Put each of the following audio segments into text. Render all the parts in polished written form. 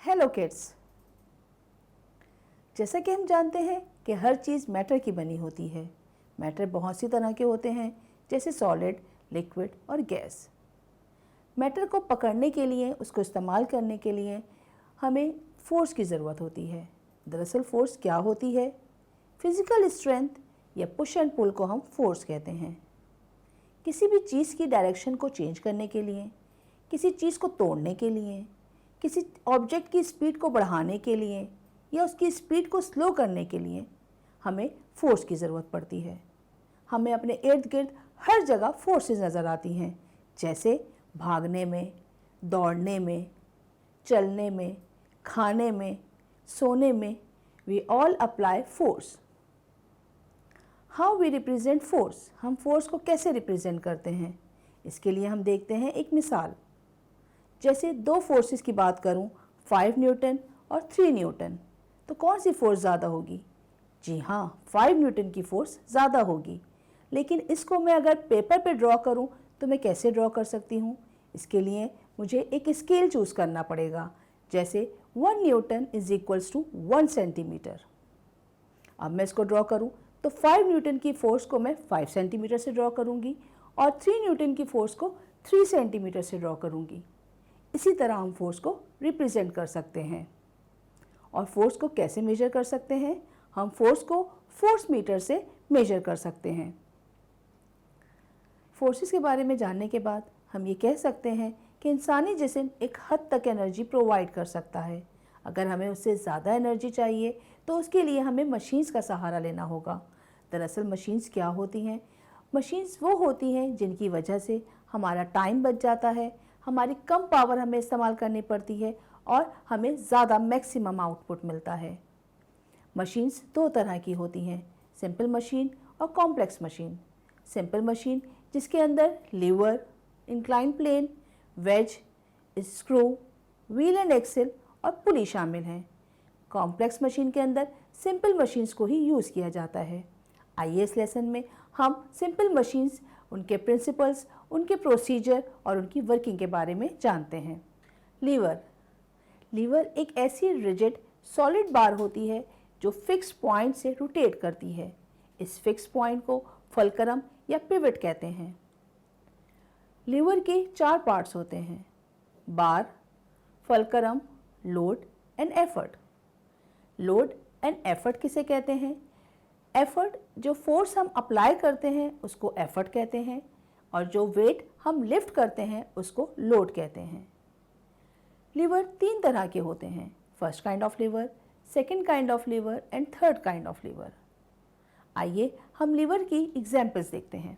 Hello kids. जैसा कि हम जानते हैं कि हर चीज़ मैटर की बनी होती है। मैटर बहुत सी तरह के होते हैं, जैसे सॉलिड, लिक्विड और गैस। मैटर को पकड़ने के लिए, उसको इस्तेमाल करने के लिए हमें फोर्स की ज़रूरत होती है। दरअसल फोर्स क्या होती है? फिज़िकल स्ट्रेंथ या पुश एंड पुल को हम फोर्स कहते हैं। किसी भी चीज़ की डायरेक्शन को चेंज करने के लिए, किसी चीज़ को तोड़ने के लिए, किसी ऑब्जेक्ट की स्पीड को बढ़ाने के लिए या उसकी स्पीड को स्लो करने के लिए हमें फोर्स की ज़रूरत पड़ती है। हमें अपने इर्द गिर्द हर जगह फोर्सेस नज़र आती हैं, जैसे भागने में, दौड़ने में, चलने में, खाने में, सोने में। We all apply force. How we represent force? हम फोर्स को कैसे रिप्रेजेंट करते हैं? इसके लिए हम देखते हैं एक मिसाल। जैसे दो फोर्सेस की बात करूं, 5 न्यूटन और 3 न्यूटन, तो कौन सी फोर्स ज़्यादा होगी? जी हाँ, 5 न्यूटन की फोर्स ज़्यादा होगी। लेकिन इसको मैं अगर पेपर पे ड्रॉ करूं तो मैं कैसे ड्रॉ कर सकती हूं? इसके लिए मुझे एक स्केल चूज़ करना पड़ेगा। जैसे 1 newton is equals to 1 centimetre. अब मैं इसको ड्रॉ करूं तो 5 न्यूटन की फोर्स को मैं 5 सेंटीमीटर से ड्रॉ करूंगी और 3 न्यूटन की फोर्स को 3 सेंटीमीटर से ड्रॉ करूंगी। इसी तरह हम फोर्स को रिप्रेजेंट कर सकते हैं। और फोर्स को कैसे मेजर कर सकते हैं? हम फोर्स को फोर्स मीटर से मेजर कर सकते हैं। फोर्सेस के बारे में जानने के बाद हम ये कह सकते हैं कि इंसानी जिस्म एक हद तक एनर्जी प्रोवाइड कर सकता है। अगर हमें उससे ज़्यादा एनर्जी चाहिए तो उसके लिए हमें मशीन्स का सहारा लेना होगा। दरअसल मशीन्स क्या होती हैं? मशीन्स वो होती हैं जिनकी वजह से हमारा टाइम बच जाता है, हमारी कम पावर हमें इस्तेमाल करनी पड़ती है और हमें ज़्यादा मैक्सिमम आउटपुट मिलता है। मशीन्स दो तरह की होती हैं, सिंपल मशीन और कॉम्प्लेक्स मशीन। सिंपल मशीन जिसके अंदर lever, incline plane, wedge, screw, wheel and axle और पुली शामिल हैं। कॉम्प्लेक्स मशीन के अंदर सिंपल मशीन्स को ही यूज़ किया जाता है। आइए इस लेसन में हम सिंपल मशीन्स, उनके प्रिंसिपल्स, उनके प्रोसीजर और उनकी वर्किंग के बारे में जानते हैं। लीवर एक ऐसी रिजिड सॉलिड बार होती है जो फिक्स पॉइंट से रोटेट करती है। इस फिक्स पॉइंट को फलक्रम या पिवट कहते हैं। लीवर के 4 पार्ट्स होते हैं: bar, fulcrum, load and effort. Load and effort किसे कहते हैं? एफर्ट, जो फोर्स हम अप्लाई करते हैं उसको एफर्ट कहते हैं और जो वेट हम लिफ्ट करते हैं उसको लोड कहते हैं। लीवर 3 तरह के होते हैं: first kind of lever, second kind of lever and third kind of lever. आइए हम लीवर की एग्जांपल्स देखते हैं।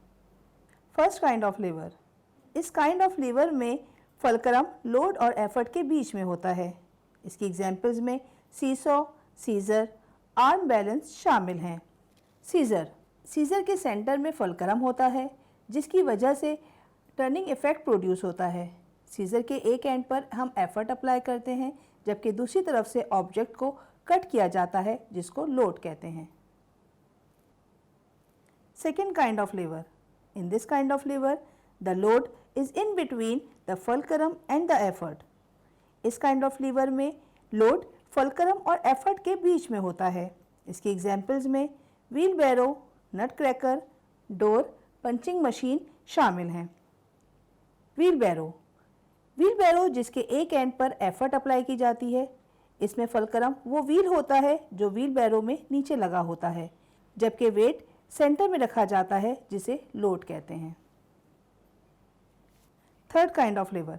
First kind of lever. इस काइंड ऑफ लीवर में फलक्रम लोड और एफर्ट के बीच में होता है। इसकी एग्जांपल्स में सीसॉ, सीजर, आर्म बैलेंस शामिल हैं। सीजर के सेंटर में फलक्रम होता है जिसकी वजह से टर्निंग इफेक्ट प्रोड्यूस होता है। सीजर के एक एंड पर हम एफर्ट अप्लाई करते हैं जबकि दूसरी तरफ से ऑब्जेक्ट को कट किया जाता है जिसको लोड कहते हैं। Second kind of lever. In this kind of lever the load is in between the fulcrum and the effort. इस काइंड ऑफ लीवर में लोड फलक्रम और एफर्ट के बीच में होता है। इसकी एग्जांपल्स में wheelbarrow, nutcracker, door, punching machine शामिल हैं। व्हील बैरो जिसके एक एंड पर एफर्ट अप्लाई की जाती है। इसमें फलक्रम वो व्हील होता है जो व्हील बैरो में नीचे लगा होता है, जबकि वेट सेंटर में रखा जाता है जिसे लोड कहते हैं। Third kind of lever.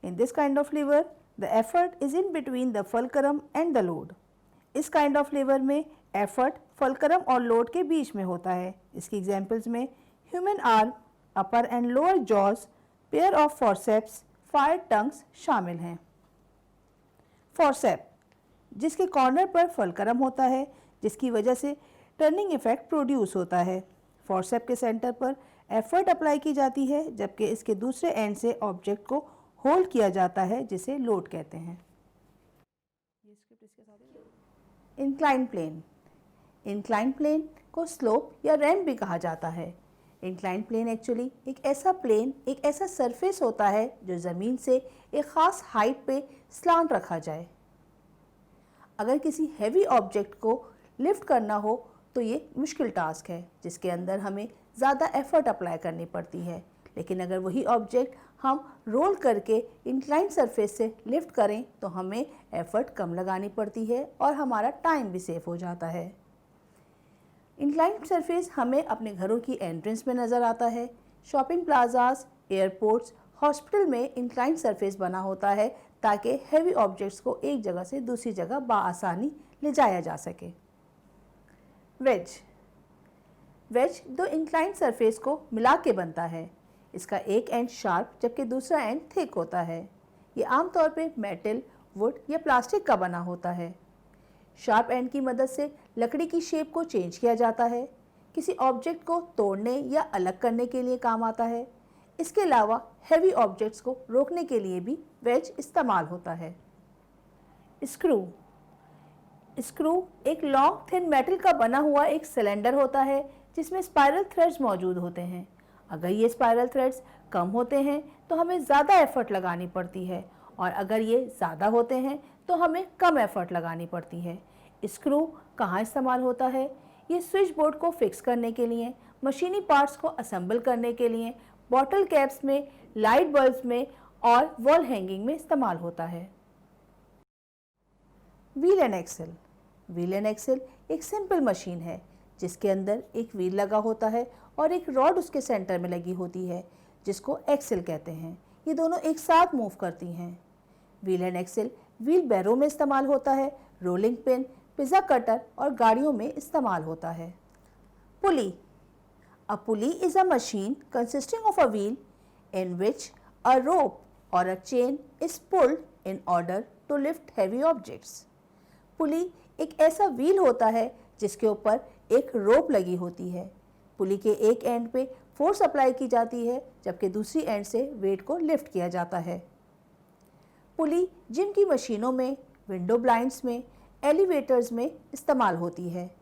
In this kind of lever the effort is in between the fulcrum and the load. इस काइंड ऑफ लीवर में एफर्ट फलक्रम और लोड के बीच में होता है। इसकी एग्जांपल्स में human arm, upper and lower jaws, pair of forceps, fire tongs शामिल हैं। फॉरसेप जिसके कॉर्नर पर फलक्रम होता है जिसकी वजह से टर्निंग इफेक्ट प्रोड्यूस होता है। फॉरसेप के सेंटर पर एफर्ट अप्लाई की जाती है जबकि इसके दूसरे एंड से ऑब्जेक्ट को होल्ड किया जाता है जिसे लोड कहते हैं। Incline plane. इंक्लाइन प्लेन को स्लोप या रैम्प भी कहा जाता है। इंक्लाइन प्लेन एक्चुअली एक ऐसा सरफेस होता है जो ज़मीन से एक ख़ास हाइट पे स्लांट रखा जाए। अगर किसी हैवी ऑब्जेक्ट को लिफ्ट करना हो तो ये मुश्किल टास्क है जिसके अंदर हमें ज़्यादा एफर्ट अप्लाई करनी पड़ती है। लेकिन अगर वही ऑब्जेक्ट हम रोल करके इंक्लाइन सरफेस से लिफ्ट करें तो हमें एफर्ट कम लगानी पड़ती है और हमारा टाइम भी सेव हो जाता है। इंक्लाइन सरफेस हमें अपने घरों की एंट्रेंस में नज़र आता है। शॉपिंग प्लाजास, एयरपोर्ट्स, हॉस्पिटल में इंक्लाइन सरफेस बना होता है ताकि हैवी ऑब्जेक्ट्स को एक जगह से दूसरी जगह बआसानी ले जाया जा सके। वेज दो इंक्लाइन सरफेस को मिला के बनता है। इसका एक एंड शार्प जबकि दूसरा एंड थिक होता है। ये आमतौर पे मेटल, वुड या प्लास्टिक का बना होता है। शार्प एंड की मदद से लकड़ी की शेप को चेंज किया जाता है। किसी ऑब्जेक्ट को तोड़ने या अलग करने के लिए काम आता है। इसके अलावा हैवी ऑब्जेक्ट्स को रोकने के लिए भी वेज इस्तेमाल होता है। स्क्रू एक लॉन्ग थिन मेटल का बना हुआ एक सिलेंडर होता है जिसमें स्पाइरल थ्रेड्स मौजूद होते हैं। अगर ये स्पाइरल थ्रेड्स कम होते हैं तो हमें ज़्यादा एफर्ट लगानी पड़ती है और अगर ये ज़्यादा होते हैं तो हमें कम एफर्ट लगानी पड़ती है। स्क्रू कहाँ इस्तेमाल होता है? ये स्विच बोर्ड को फिक्स करने के लिए, मशीनी पार्ट्स को असेंबल करने के लिए, बॉटल कैप्स में, लाइट बल्ब्स में और वॉल हैंगिंग में इस्तेमाल होता है। व्हील एंड एक्सल एक सिंपल मशीन है जिसके अंदर एक व्हील लगा होता है और एक रॉड उसके सेंटर में लगी होती है जिसको एक्सल कहते हैं। ये दोनों एक साथ मूव करती हैं। व्हील एंड एक्सल व्हील बैरों में इस्तेमाल होता है, रोलिंग पिन, पिज़्ज़ा कटर और गाड़ियों में इस्तेमाल होता है। Pulley is a machine consisting of a wheel in which a rope और a chain is pulled in order to lift heavy objects. Pulley एक ऐसा व्हील होता है जिसके ऊपर एक रोप लगी होती है। पुली के एक एंड पे फोर्स अप्लाई की जाती है जबकि दूसरी एंड से वेट को लिफ्ट किया जाता है। पुली जिम की मशीनों में, विंडो ब्लाइंड्स में, एलिवेटर्स में इस्तेमाल होती है।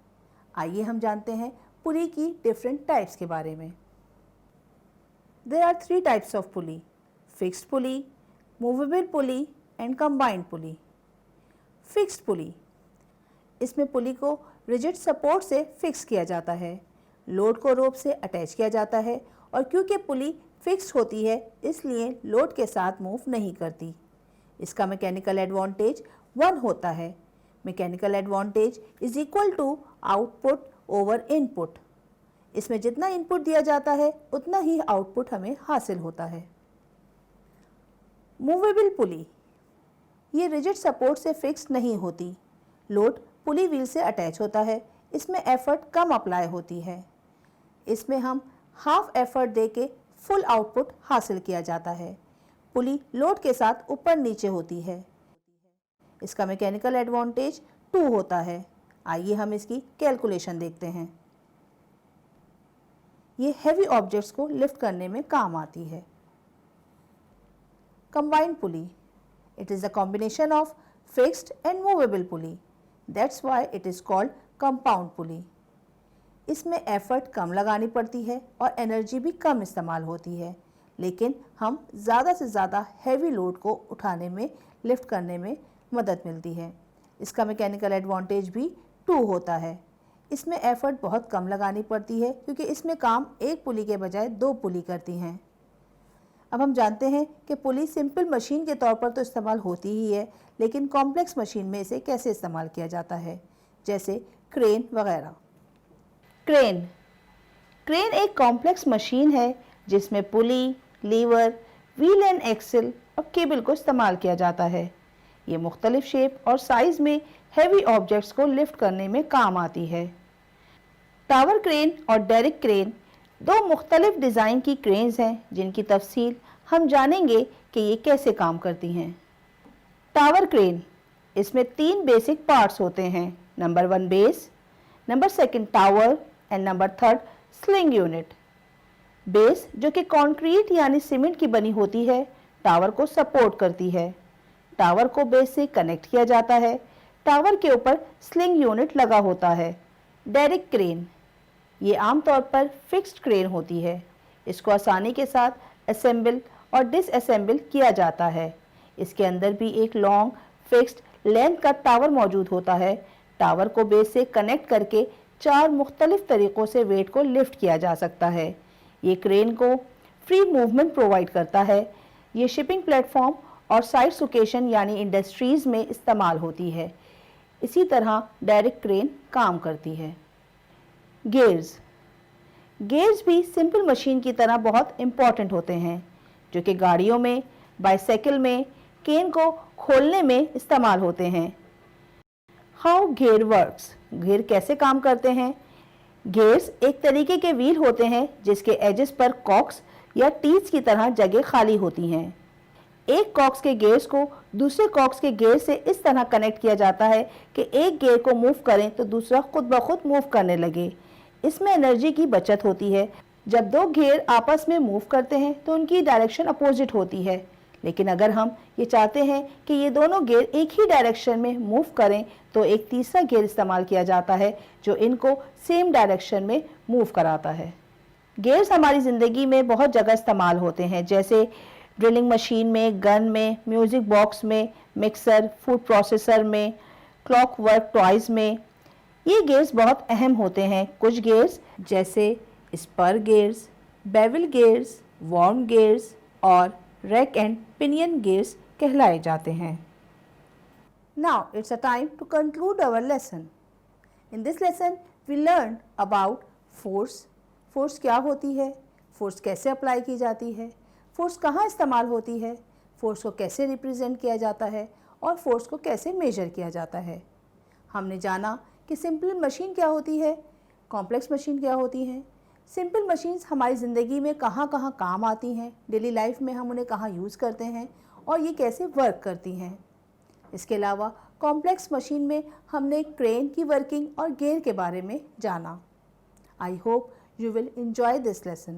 आइए हम जानते हैं पुली की डिफरेंट टाइप्स के बारे में। There are 3 types of pulley: fixed pulley, movable pulley and combined pulley. Fixed pulley, इसमें पुली को रिजिड सपोर्ट से फिक्स किया जाता है। लोड को रोप से अटैच किया जाता है और क्योंकि पुली फिक्स्ड होती है इसलिए लोड के साथ मूव नहीं करती। इसका मैकेनिकल एडवांटेज 1 होता है। Mechanical advantage is equal to output over input. इसमें जितना इनपुट दिया जाता है उतना ही आउटपुट हमें हासिल होता है। मूवेबल पुली, ये रिजिड सपोर्ट से फिक्स नहीं होती। लोड पुली व्हील से अटैच होता है। इसमें एफर्ट कम अप्लाई होती है। इसमें हम हाफ एफर्ट देके फुल आउटपुट हासिल किया जाता है। पुली लोड के साथ ऊपर नीचे होती है। इसका मैकेनिकल एडवांटेज 2 होता है। आइए हम इसकी कैलकुलेशन देखते हैं। ये हैवी ऑब्जेक्ट्स को लिफ्ट करने में काम आती है। Combined pulley, it is a combination of fixed and movable pulley, that's why it is called compound pulley. इसमें एफर्ट कम लगानी पड़ती है और एनर्जी भी कम इस्तेमाल होती है, लेकिन हम ज़्यादा से ज़्यादा हैवी लोड को उठाने में, लिफ्ट करने में मदद मिलती है। इसका मैकेनिकल एडवांटेज भी 2 होता है। इसमें एफर्ट बहुत कम लगानी पड़ती है क्योंकि इसमें काम एक पुली के बजाय 2 पुली करती हैं। अब हम जानते हैं कि पुली सिंपल मशीन के तौर पर तो इस्तेमाल होती ही है, लेकिन कॉम्प्लेक्स मशीन में इसे कैसे इस्तेमाल किया जाता है, जैसे क्रेन वगैरह। क्रेन एक कॉम्प्लेक्स मशीन है जिसमें पुली, लीवर, व्हील एंड एक्सल और केबल को इस्तेमाल किया जाता है। ये मुख्तलिफ शेप और साइज में हैवी ऑब्जेक्ट्स को लिफ्ट करने में काम आती है। टावर क्रेन और डेरिक क्रेन 2 मुख्तलिफ डिज़ाइन की क्रेन्स हैं जिनकी तफसील हम जानेंगे कि ये कैसे काम करती हैं। टावर क्रेन, इसमें 3 बेसिक पार्ट्स होते हैं। Number 1 base, number 2 tower and number 3 sling unit. Base जो कि कंक्रीट यानी सीमेंट की बनी होती है, टावर को सपोर्ट करती है। टावर को बेस से कनेक्ट किया जाता है। टावर के ऊपर स्लिंग यूनिट लगा होता है। डेरिक क्रेन, ये आमतौर पर फिक्स्ड क्रेन होती है। इसको आसानी के साथ असेंबल और डिसअसेंबल किया जाता है। इसके अंदर भी एक लॉन्ग फिक्स्ड लेंथ का टावर मौजूद होता है। टावर को बेस से कनेक्ट करके 4 मुख्तलिफ तरीक़ों से वेट को लिफ्ट किया जा सकता है। ये क्रेन को फ्री मूवमेंट प्रोवाइड करता है। ये शिपिंग प्लेटफॉर्म और साइट्स लोकेशन यानी इंडस्ट्रीज़ में इस्तेमाल होती है। इसी तरह डायरेक्ट क्रेन काम करती है। गियर्स भी सिंपल मशीन की तरह बहुत इम्पॉर्टेंट होते हैं, जो कि गाड़ियों में, बाइसाइकिल में केन को खोलने में इस्तेमाल होते हैं। हाउ गियर वर्क्स, गियर कैसे काम करते हैं? गियर्स एक तरीके के व्हील होते हैं जिसके एजेस पर कॉक्स या टीथ की तरह जगह खाली होती हैं। एक कॉक्स के गियर्स को दूसरे कॉक्स के गियर से इस तरह कनेक्ट किया जाता है कि एक गियर को मूव करें तो दूसरा खुद ब खुद मूव करने लगे। इसमें एनर्जी की बचत होती है। जब दो गियर आपस में मूव करते हैं तो उनकी डायरेक्शन अपोजिट होती है, लेकिन अगर हम ये चाहते हैं कि ये दोनों गियर एक ही डायरेक्शन में मूव करें तो एक तीसरा गियर इस्तेमाल किया जाता है जो इनको सेम डायरेक्शन में मूव कराता है। गियर्स हमारी ज़िंदगी में बहुत जगह इस्तेमाल होते हैं, जैसे ड्रिलिंग मशीन में, गन में, म्यूज़िक बॉक्स में, मिक्सर, फूड प्रोसेसर में, क्लॉक वर्क टॉयज़ में। ये गियर्स बहुत अहम होते हैं। कुछ गियर्स जैसे spur gears, bevel gears, worm gears और रैक एंड पिनियन गियर्स कहलाए जाते हैं। Now it's a time to conclude our lesson. In this lesson we learned about force. Force क्या होती है, फोर्स कैसे अप्लाई की जाती है, फोर्स कहाँ इस्तेमाल होती है, फोर्स को कैसे रिप्रेजेंट किया जाता है और फोर्स को कैसे मेजर किया जाता है। हमने जाना कि सिंपल मशीन क्या होती है, कॉम्प्लेक्स मशीन क्या होती हैं। सिंपल मशीन्स हमारी ज़िंदगी में कहाँ कहाँ काम आती हैं, डेली लाइफ में हम उन्हें कहाँ यूज़ करते हैं और ये कैसे वर्क करती हैं। इसके अलावा कॉम्प्लेक्स मशीन में हमने क्रेन की वर्किंग और गियर के बारे में जाना। I hope you will enjoy this lesson.